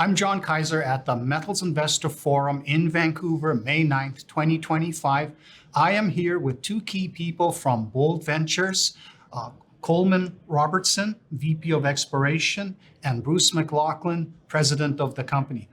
I'm John Kaiser at the Metals Investor Forum in Vancouver, May 9th, 2025. I am here with two key people from Bold Ventures, Coleman Robertson, VP of Exploration, and Bruce MacLachlan, President of the company.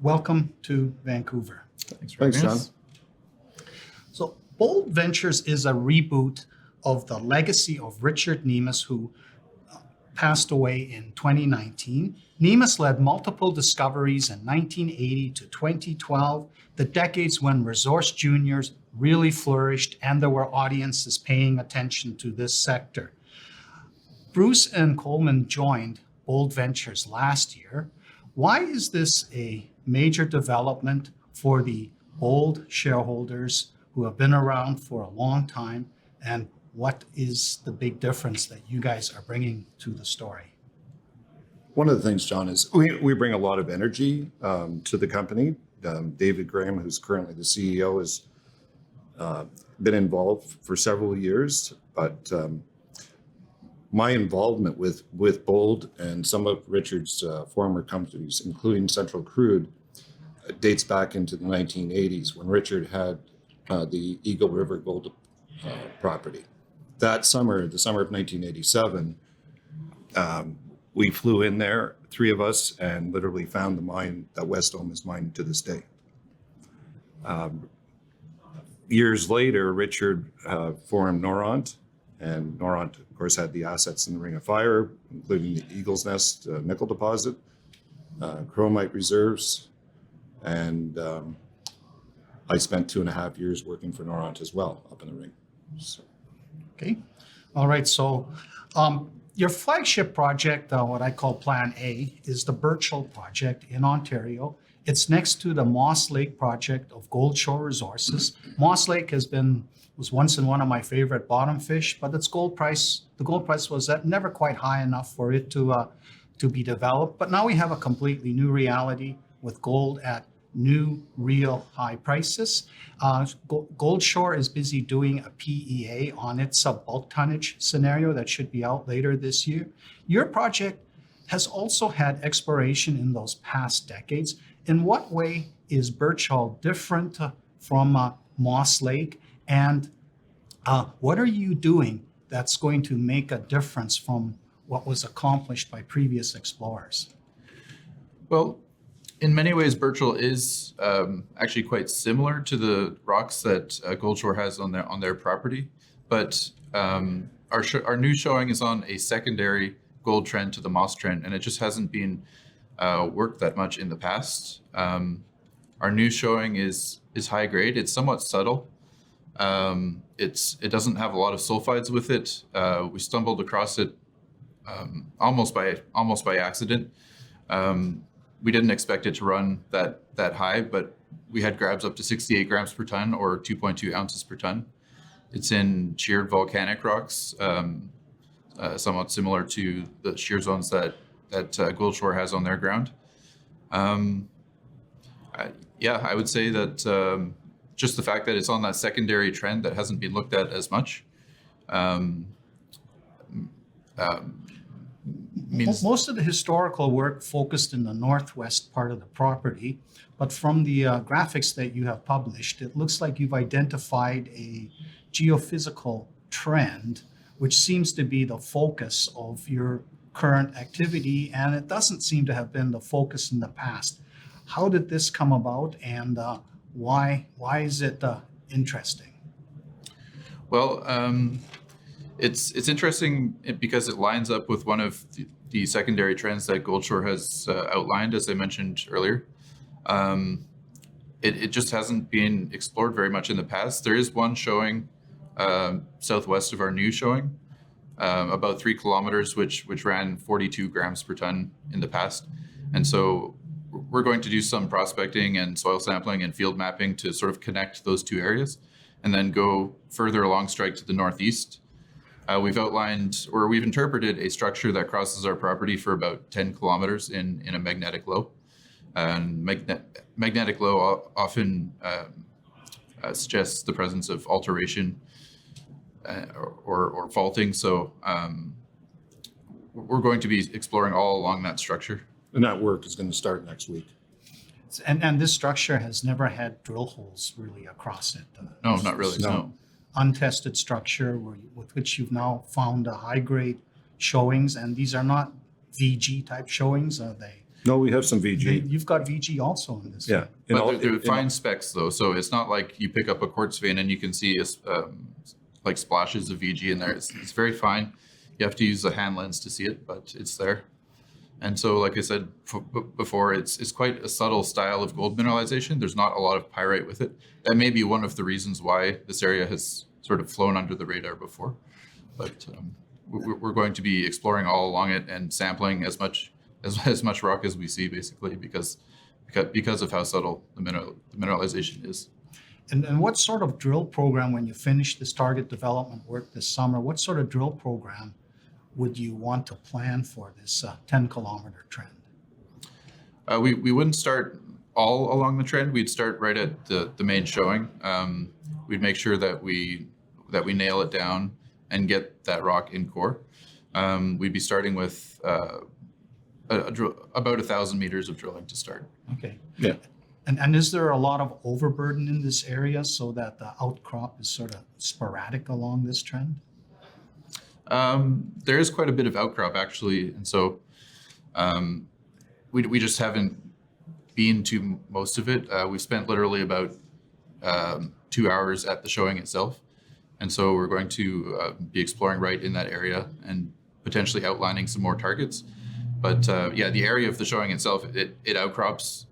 Welcome to Vancouver. Thanks, John. So Bold Ventures is a reboot of the legacy of Richard Nemes, who passed away in 2019. Nemes led multiple discoveries in 1980 to 2012, the decades when resource juniors really flourished and there were audiences paying attention to this sector. Bruce and Coleman joined Bold Ventures last year. Why is this a major development for the Bold shareholders who have been around for a long time, and what is the big difference that you guys are bringing to the story? One of the things, John, is we bring a lot of energy to the company. David Graham, who's currently the CEO, has been involved for several years, but my involvement with Bold and some of Richard's former companies, including Central Crude, dates back into the 1980s when Richard had the Eagle River Gold property. That summer, the summer of 1987, we flew in there, three of us, and literally found the mine that Wesdome is mined to this day. Years later, Richard formed Noront, and Noront, of course, had the assets in the Ring of Fire, including the Eagle's Nest nickel deposit, chromite reserves, and I spent 2.5 years working for Noront as well up in the Ring. So. Okay. All right. So your flagship project, what I call Plan A, is the Birchall project in Ontario. It's next to the Moss Lake project of Gold Shore Resources. Moss Lake was once in one of my favorite bottom fish, but the gold price was never quite high enough for it to be developed. But now we have a completely new reality with gold at new real high prices. Gold Shore is busy doing a PEA on its bulk tonnage scenario that should be out later this year. Your project has also had exploration in those past decades. In what way is Birchall different from Moss Lake? And what are you doing that's going to make a difference from what was accomplished by previous explorers? Well, in many ways, Birchall is actually quite similar to the rocks that Goldshore has on their property, but our new showing is on a secondary gold trend to the Moss trend, and it just hasn't been worked that much in the past. Our new showing is high grade. It's somewhat subtle. It doesn't have a lot of sulfides with it. We stumbled across it almost by accident. We didn't expect it to run that high, but we had grabs up to 68 grams per ton or 2.2 ounces per ton. It's in sheared volcanic rocks, somewhat similar to the shear zones that Goldshore has on their ground. I would say that just the fact that it's on that secondary trend that hasn't been looked at as much means most of the historical work focused in the northwest part of the property, but from the graphics that you have published, it looks like you've identified a geophysical trend, which seems to be the focus of your current activity, and it doesn't seem to have been the focus in the past. How did this come about, and why is it interesting? Well, it's interesting because it lines up with one of the secondary trends that Goldshore has outlined, as I mentioned earlier. It just hasn't been explored very much in the past. There is one showing southwest of our new showing, about 3 kilometers, which ran 42 grams per ton in the past. And so we're going to do some prospecting and soil sampling and field mapping to sort of connect those two areas, and then go further along strike to the northeast. We've interpreted a structure that crosses our property for about 10 kilometers in a magnetic low. And magnetic low often suggests the presence of alteration or faulting. So we're going to be exploring all along that structure. And that work is going to start next week. And this structure has never had drill holes really across it. No, not really. No. Untested structure with which you've now found high grade showings, and these are not VG type showings, are they? No, we have some VG. You've got VG also in this. Yeah. But they're fine specs though, so it's not like you pick up a quartz vein and you can see like splashes of VG in there. It's very fine. You have to use a hand lens to see it, but it's there. And so, like I said before, it's quite a subtle style of gold mineralization. There's not a lot of pyrite with it. That may be one of the reasons why this area has sort of flown under the radar before. But we're going to be exploring all along it and sampling as much rock as we see, basically, because of how subtle the mineralization is. And what sort of drill program, when you finish this target development work this summer, what sort of drill program would you want to plan for this 10-kilometer trend? We wouldn't start all along the trend. We'd start right at the main showing. We'd make sure that we nail it down and get that rock in core. We'd be starting with about 1,000 meters of drilling to start. Okay. Yeah. And is there a lot of overburden in this area so that the outcrop is sort of sporadic along this trend? There is quite a bit of outcrop actually, and so we just haven't been to most of it. We spent literally about 2 hours at the showing itself, and so we're going to be exploring right in that area and potentially outlining some more targets. But yeah, the area of the showing itself, it outcrops.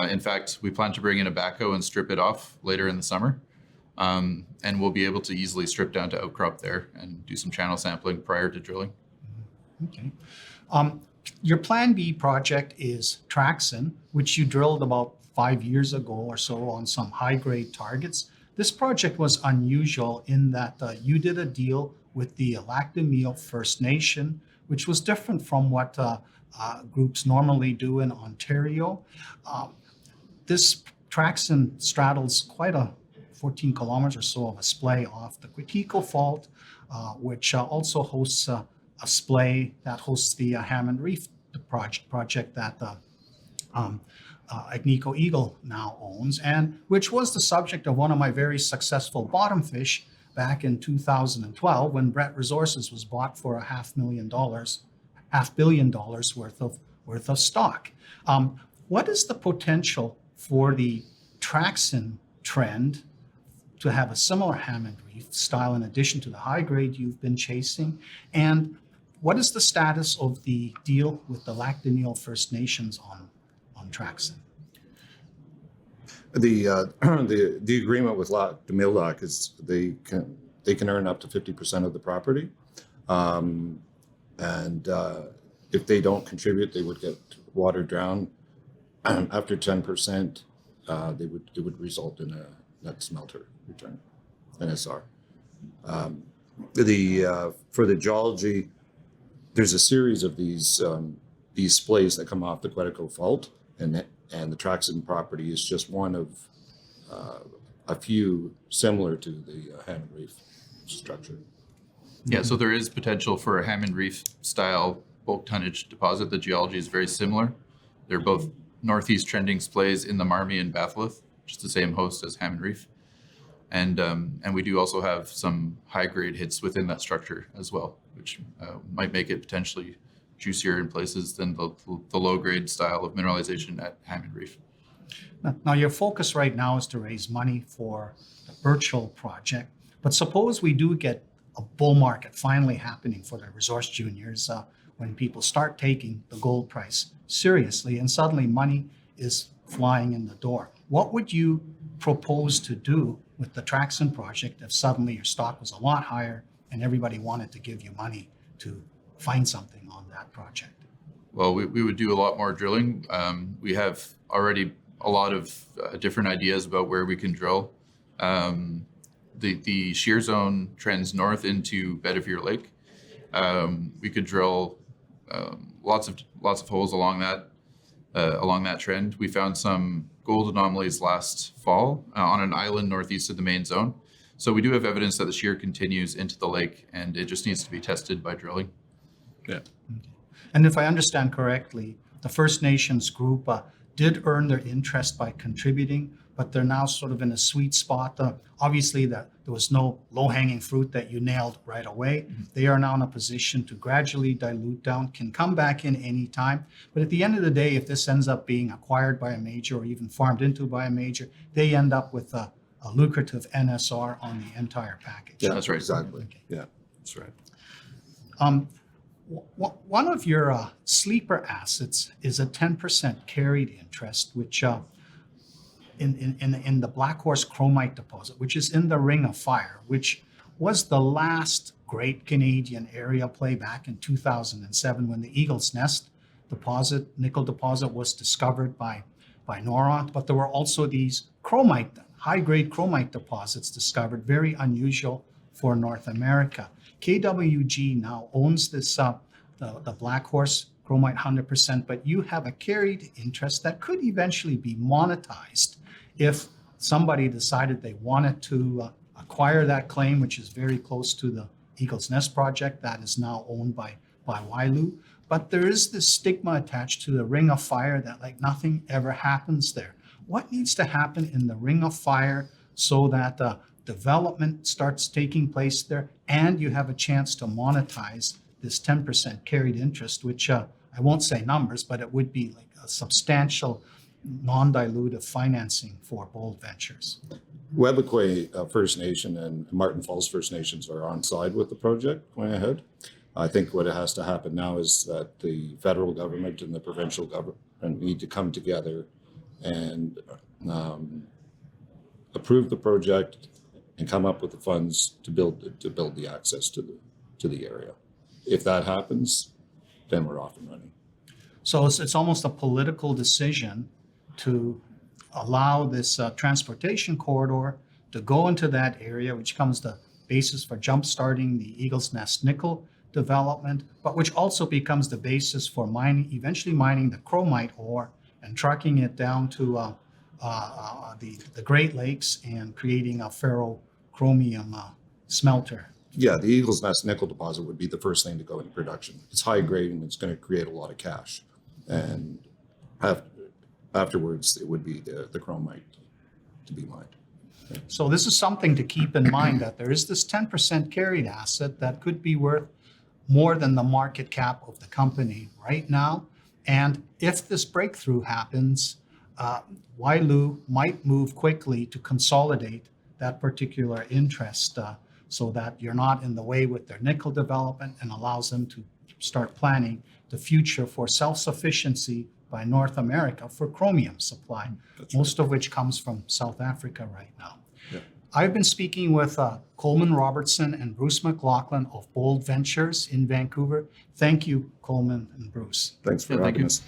In fact, we plan to bring in a backhoe and strip it off later in the summer. And we'll be able to easily strip down to outcrop there and do some channel sampling prior to drilling. Okay. Your Plan B project is Traxon, which you drilled about 5 years ago or so on some high-grade targets. This project was unusual in that you did a deal with the Lactameel First Nation, which was different from what groups normally do in Ontario. This Traxon straddles quite a 14 kilometers or so of a splay off the Quetico Fault, which also hosts a splay that hosts the Hammond Reef project that Agnico Eagle now owns, and which was the subject of one of my very successful bottom fish back in 2012 when Brett Resources was bought for $500 million worth of stock. What is the potential for the Traxon trend to have a similar Hammond Reef style in addition to the high grade you've been chasing? And what is the status of the deal with the Lactameel First Nations on Traxon? The agreement with Lactameel is they can earn up to 50% of the property, and if they don't contribute, they would get watered down. After 10%, it would result in a net smelter return, NSR. For the geology, there's a series of these splays that come off the Quetico Fault, and the Traxon property is just one of a few similar to the Hammond Reef structure. Yeah, so there is potential for a Hammond Reef style bulk tonnage deposit. The geology is very similar. They're both northeast trending splays in the Marmy and Batholith, which is the same host as Hammond Reef. And we do also have some high grade hits within that structure as well, which might make it potentially juicier in places than the low grade style of mineralization at Hammond Reef. Now, your focus right now is to raise money for the Birchall project, but suppose we do get a bull market finally happening for the resource juniors when people start taking the gold price seriously and suddenly money is flying in the door. What would you propose to do with the Traxon project if suddenly your stock was a lot higher and everybody wanted to give you money to find something on that project? Well, we would do a lot more drilling. We have already a lot of different ideas about where we can drill. The shear zone trends north into Bedivere Lake. We could drill lots of holes along that trend. We found some gold anomalies last fall on an island northeast of the main zone. So we do have evidence that the shear continues into the lake, and it just needs to be tested by drilling. Yeah. And if I understand correctly, the First Nations group did earn their interest by contributing, but they're now sort of in a sweet spot. Obviously, there was no low-hanging fruit that you nailed right away. They are now in a position to gradually dilute down, can come back in any time. But at the end of the day, if this ends up being acquired by a major or even farmed into by a major, they end up with a lucrative NSR on the entire package. Yeah, That's right. Exactly. Okay. Yeah, that's right. One of your sleeper assets is a 10% carried interest, which in the Black Horse Chromite deposit, which is in the Ring of Fire, which was the last great Canadian area play back in 2007 when the Eagle's Nest deposit, nickel deposit, was discovered by Noront. But there were also these chromite, high-grade chromite deposits discovered, very unusual for North America. KWG now owns this, the Black Horse Chromite 100%, but you have a carried interest that could eventually be monetized if somebody decided they wanted to acquire that claim, which is very close to the Eagle's Nest project that is now owned by Wailu. But there is this stigma attached to the Ring of Fire that like nothing ever happens there. What needs to happen in the Ring of Fire so that development starts taking place there and you have a chance to monetize this 10% carried interest, which I won't say numbers, but it would be like a substantial non-dilutive financing for Bold Ventures? Wet'suwet'en First Nation and Martin Falls First Nations are on side with the project going ahead. I think what has to happen now is that the federal government and the provincial government need to come together and approve the project and come up with the funds to build the access to the area. If that happens, then we're off and running. So it's almost a political decision to allow this transportation corridor to go into that area, which becomes the basis for jump-starting the Eagle's Nest nickel development, but which also becomes the basis for eventually mining the chromite ore and trucking it down to the Great Lakes and creating a ferrochromium smelter. Yeah, the Eagle's Nest nickel deposit would be the first thing to go into production. It's high grade and it's going to create a lot of cash. And afterwards, it would be the chromite to be mined. So this is something to keep in mind, that there is this 10% carried asset that could be worth more than the market cap of the company right now. And if this breakthrough happens, Wailu might move quickly to consolidate that particular interest so that you're not in the way with their nickel development, and allows them to start planning the future for self-sufficiency by North America for chromium supply, most of which comes from South Africa right now. Yeah. I've been speaking with Coleman, Robertson, and Bruce MacLachlan of Bold Ventures in Vancouver. Thank you, Coleman and Bruce. Thanks for Yeah, thank having you. us.